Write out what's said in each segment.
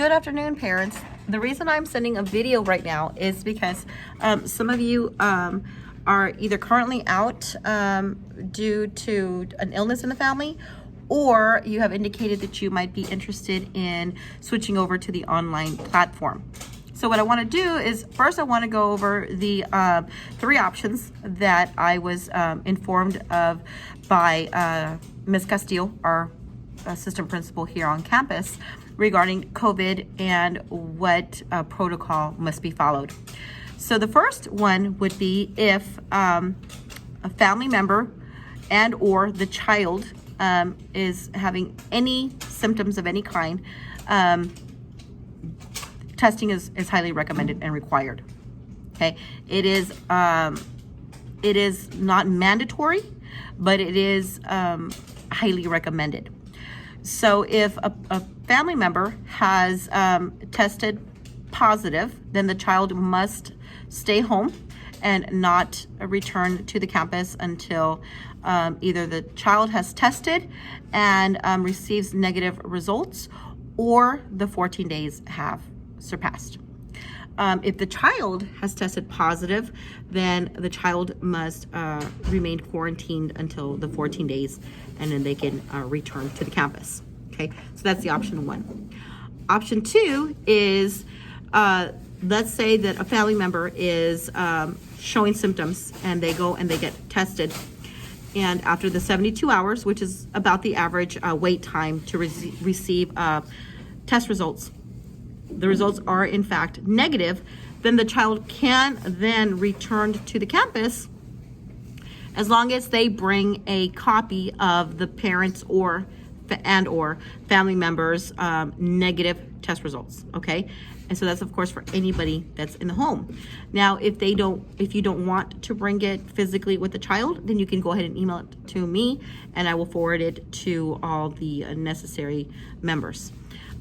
Good afternoon, parents. The reason I'm sending a video right now is because some of you are either currently out due to an illness in the family, or you have indicated that you might be interested in switching over to the online platform. So what I want to do is, first I want to go over the 3 options that I was informed of by Ms. Castillo, our assistant principal here on campus, regarding COVID and what protocol must be followed. So the first one would be if a family member and or the child is having any symptoms of any kind, testing is highly recommended and required. Okay, it is not mandatory, but it is highly recommended. So if a family member has tested positive, then the child must stay home and not return to the campus until either the child has tested and receives negative results, or the 14 days have surpassed. If the child has tested positive, then the child must remain quarantined until the 14 days, and then they can return to the campus. Okay, so that's the option 1. Option 2 is, let's say that a family member is showing symptoms and they go and they get tested. And after the 72 hours, which is about the average wait time to receive test results, the results are in fact negative, then the child can then return to the campus as long as they bring a copy of the parents or family members negative test results. Okay, and so that's of course for anybody that's in the home. Now if you don't want to bring it physically with the child, then you can go ahead and email it to me and I will forward it to all the necessary members.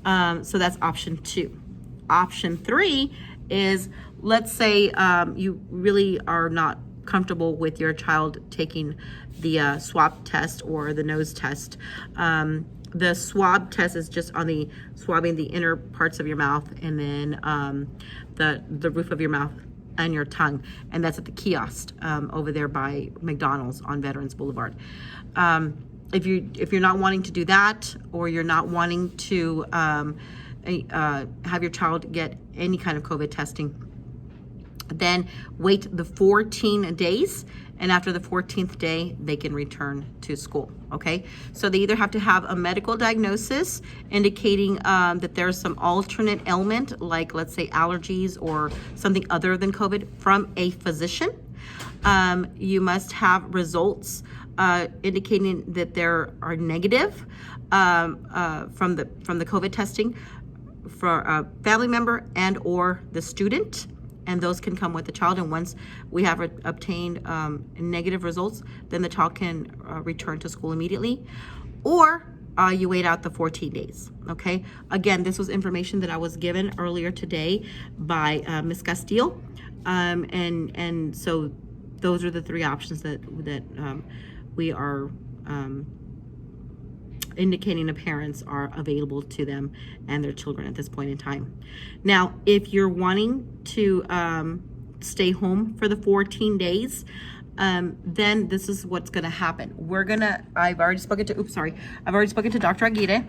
So that's option 2. Option 3 is, let's say you really are not comfortable with your child taking the swab test or the nose test. The swab test is just on the swabbing the inner parts of your mouth and then the roof of your mouth and your tongue, and that's at the kiosk over there by McDonald's on Veterans Boulevard. If you're not wanting to do that, or you're not wanting to have your child get any kind of COVID testing, then wait the 14 days, and after the 14th day, they can return to school. Okay, so they either have to have a medical diagnosis indicating that there's some alternate ailment, like let's say allergies or something other than COVID, from a physician. You must have results indicating that there are negative from the COVID testing for a family member and or the student, and those can come with the child. And once we have obtained negative results, then the child can return to school immediately, or you wait out the 14 days. Okay, again, this was information that I was given earlier today by Ms. Castillo, and so those are the 3 options that we are indicating the parents are available to them and their children at this point in time. Now, if you're wanting to stay home for the 14 days, then this is what's going to happen. I've already spoken to Dr. Aguirre,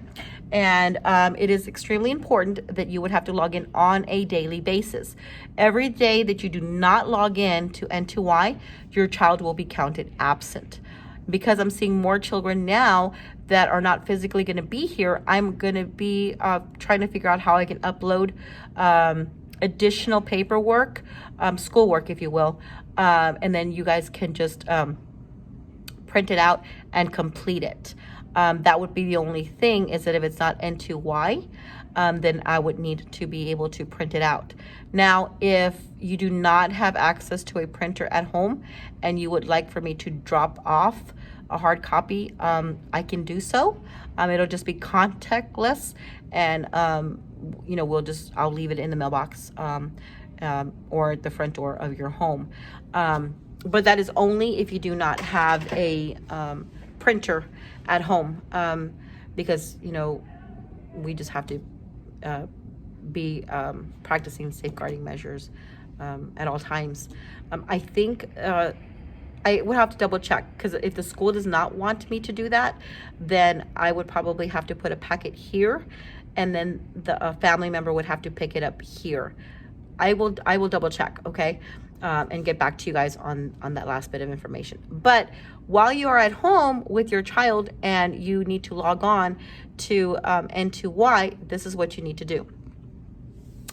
and it is extremely important that you would have to log in on a daily basis. Every day that you do not log in to N2Y, your child will be counted absent. Because I'm seeing more children now that are not physically going to be here, I'm going to be trying to figure out how I can upload additional paperwork, schoolwork, if you will, and then you guys can just print it out and complete it. That would be the only thing, is that if it's not N2Y, then I would need to be able to print it out. Now, if you do not have access to a printer at home and you would like for me to drop off a hard copy, I can do so. It'll just be contactless, and I'll leave it in the mailbox or at the front door of your home. But that is only if you do not have a printer at home, because we just have to be practicing safeguarding measures at all times. I think I would have to double check, because if the school does not want me to do that, then I would probably have to put a packet here, and then the family member would have to pick it up here. I will double check, okay, and get back to you guys on that last bit of information. But while you are at home with your child and you need to log on to N2Y, this is what you need to do.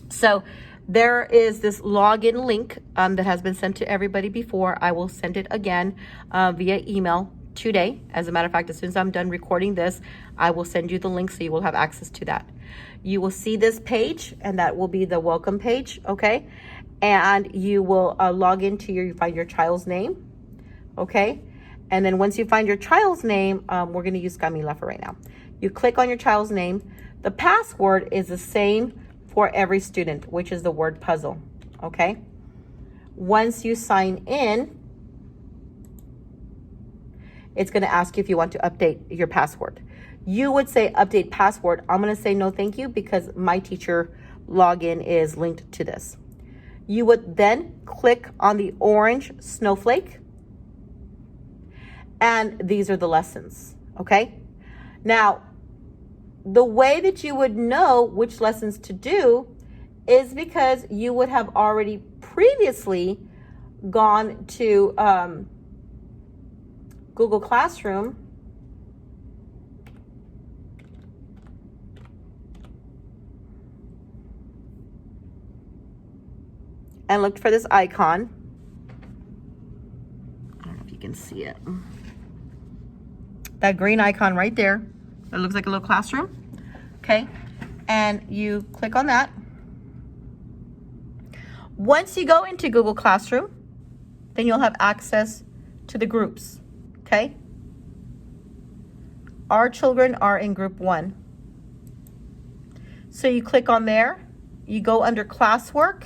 So there is this login link that has been sent to everybody before. I will send it again via email today. As a matter of fact, as soon as I'm done recording this, I will send you the link so you will have access to that. You will see this page, and that will be the welcome page, okay? And you will log into you find your child's name, okay? And then once you find your child's name, we're going to use Camila for right now. You click on your child's name. The password is the same for every student, which is the word puzzle, okay? Once you sign in, it's going to ask you if you want to update your password. You would say update password. I'm going to say no thank you, because my teacher login is linked to this. You would then click on the orange snowflake, and these are the lessons, okay? Now, the way that you would know which lessons to do is because you would have already previously gone to Google Classroom and looked for this icon. I don't know if you can see it. That green icon right there. It looks like a little classroom. Okay. And you click on that. Once you go into Google Classroom, then you'll have access to the groups. Okay. Our children are in group 1. So you click on there, you go under classwork,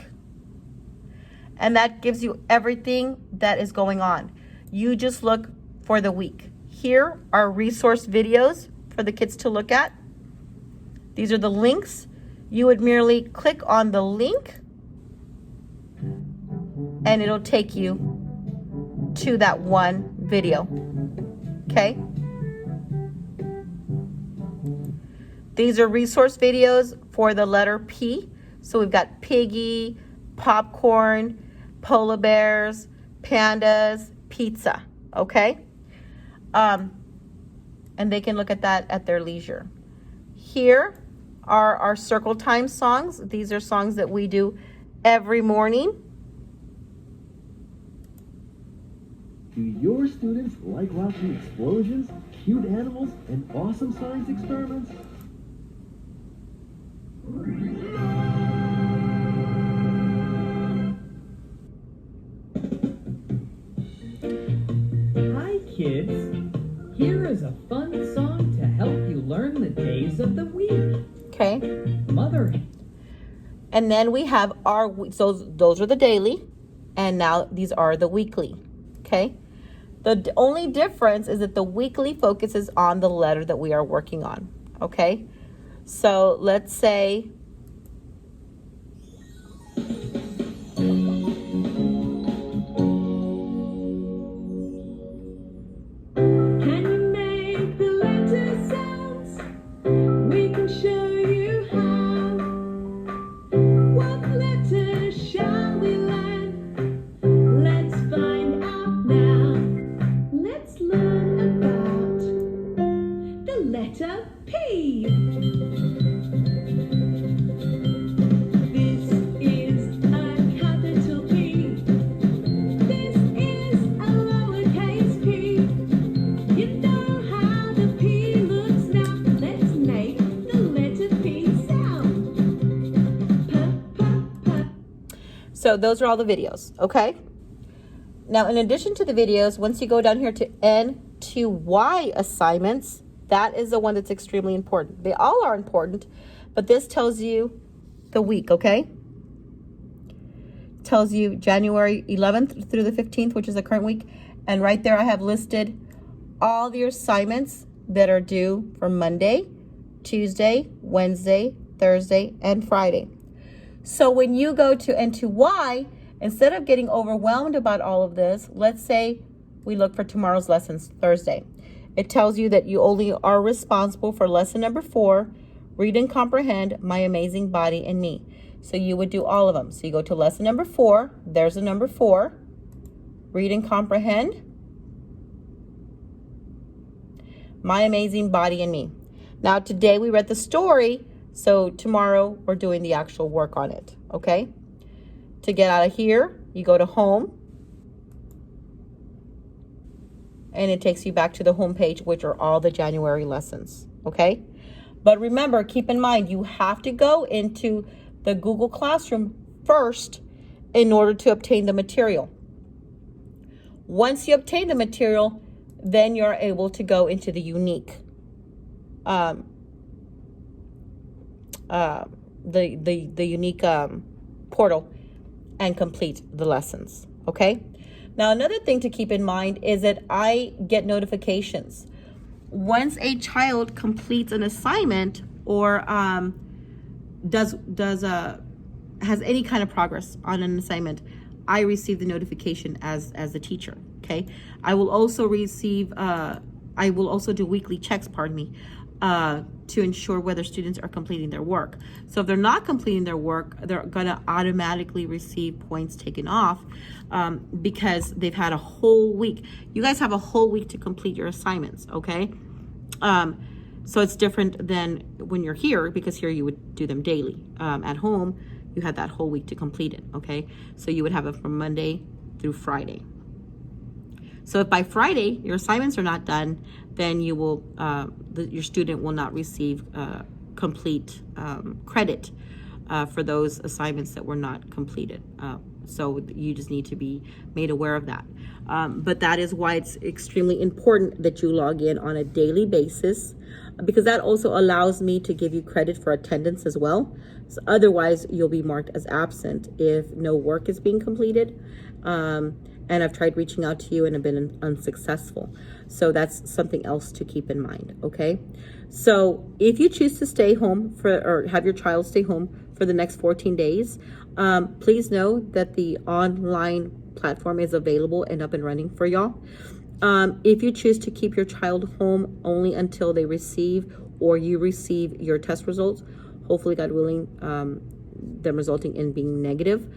and that gives you everything that is going on. You just look for the week. Here are resource videos for the kids to look at. These are the links. You would merely click on the link and it'll take you to that one video. Okay? These are resource videos for the letter P. So we've got piggy, popcorn, polar bears, pandas, pizza. Okay? And they can look at that at their leisure. Here are our circle time songs. These are songs that we do every morning. Do your students like watching explosions, cute animals, and awesome science experiments? Hi kids, here is a fun song to help you learn the days of the week. Okay. Mother. And then we have our, so those are the daily, and now these are the weekly. Okay. The only difference is that the weekly focuses on the letter that we are working on. Okay. So let's say so those are all the videos, okay? Now, in addition to the videos, once you go down here to N2Y assignments, that is the one that's extremely important. They all are important, but this tells you the week, okay? Tells you January 11th through the 15th, which is the current week. And right there I have listed all the assignments that are due for Monday, Tuesday, Wednesday, Thursday, and Friday. So when you go to N2Y, instead of getting overwhelmed about all of this, let's say we look for tomorrow's lessons, Thursday. It tells you that you only are responsible for lesson number 4, read and comprehend My Amazing Body and Me. So you would do all of them. So you go to lesson number 4, there's a number 4, read and comprehend My Amazing Body and Me. Now today we read the story, so tomorrow we're doing the actual work on it, okay? To get out of here, you go to home, and it takes you back to the home page, which are all the January lessons, okay? But remember, keep in mind, you have to go into the Google Classroom first in order to obtain the material. Once you obtain the material, then you're able to go into the unique, the unique portal and complete the lessons, okay? Now, another thing to keep in mind is that I get notifications. Once a child completes an assignment or has any kind of progress on an assignment, I receive the notification as the teacher, okay? I will also do weekly checks, to ensure whether students are completing their work. So if they're not completing their work, they're gonna automatically receive points taken off because they've had a whole week. You guys have a whole week to complete your assignments, okay? So it's different than when you're here, because here you would do them daily. At home, you had that whole week to complete it, okay? So you would have it from Monday through Friday. So if by Friday your assignments are not done, then you will your student will not receive complete credit for those assignments that were not completed. So you just need to be made aware of that. But that is why it's extremely important that you log in on a daily basis, because that also allows me to give you credit for attendance as well. So otherwise, you'll be marked as absent if no work is being completed. And I've tried reaching out to you and have been unsuccessful. So that's something else to keep in mind, okay? So if you choose to stay home or have your child stay home for the next 14 days, please know that the online platform is available and up and running for y'all. If you choose to keep your child home only until they receive or you receive your test results, hopefully, God willing, them resulting in being negative,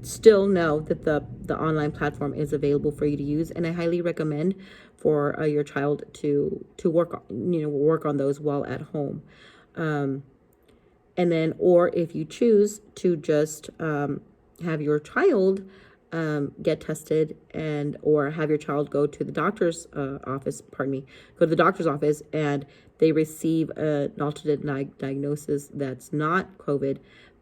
still know that the online platform is available for you to use, and I highly recommend for your child to work on those while at home. And then, or if you choose to just have your child get tested or have your child go to the doctor's office, go to the doctor's office and they receive an alternate diagnosis that's not COVID,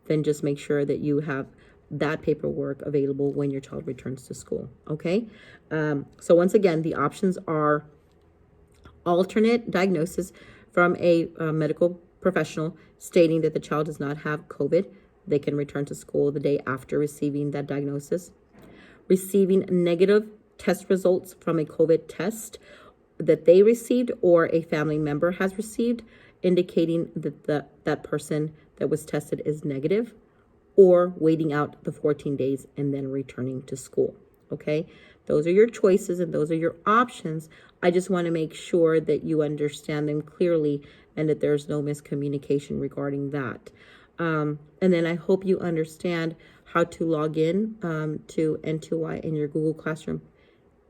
then just make sure that you have that paperwork available when your child returns to school, okay? So once again, the options are alternate diagnosis from a medical professional stating that the child does not have COVID. They can return to school the day after receiving that diagnosis. Receiving negative test results from a COVID test that they received or a family member has received, indicating that that person that was tested is negative, or waiting out the 14 days and then returning to school, okay? Those are your choices and those are your options. I just want to make sure that you understand them clearly and that there's no miscommunication regarding that. And then I hope you understand how to log in to N2Y in your Google Classroom.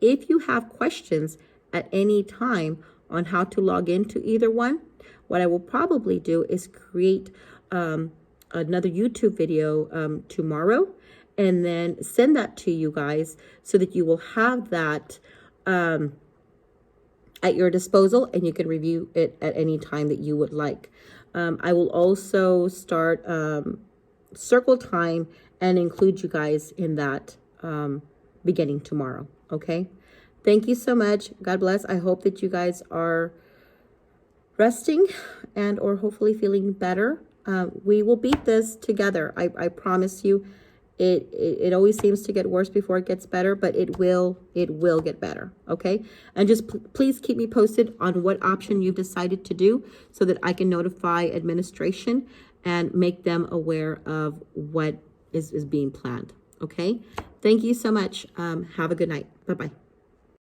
If you have questions at any time on how to log into either one, what I will probably do is create another YouTube video tomorrow and then send that to you guys so that you will have that at your disposal and you can review it at any time that you would like. I will also start circle time and include you guys in that beginning tomorrow, okay? Thank you so much. God bless. I hope that you guys are resting and or hopefully feeling better. We will beat this together. I promise you, It always seems to get worse before it gets better, but it will get better, okay? And just please keep me posted on what option you've decided to do so that I can notify administration and make them aware of what is being planned, okay? Thank you so much. Have a good night. Bye-bye.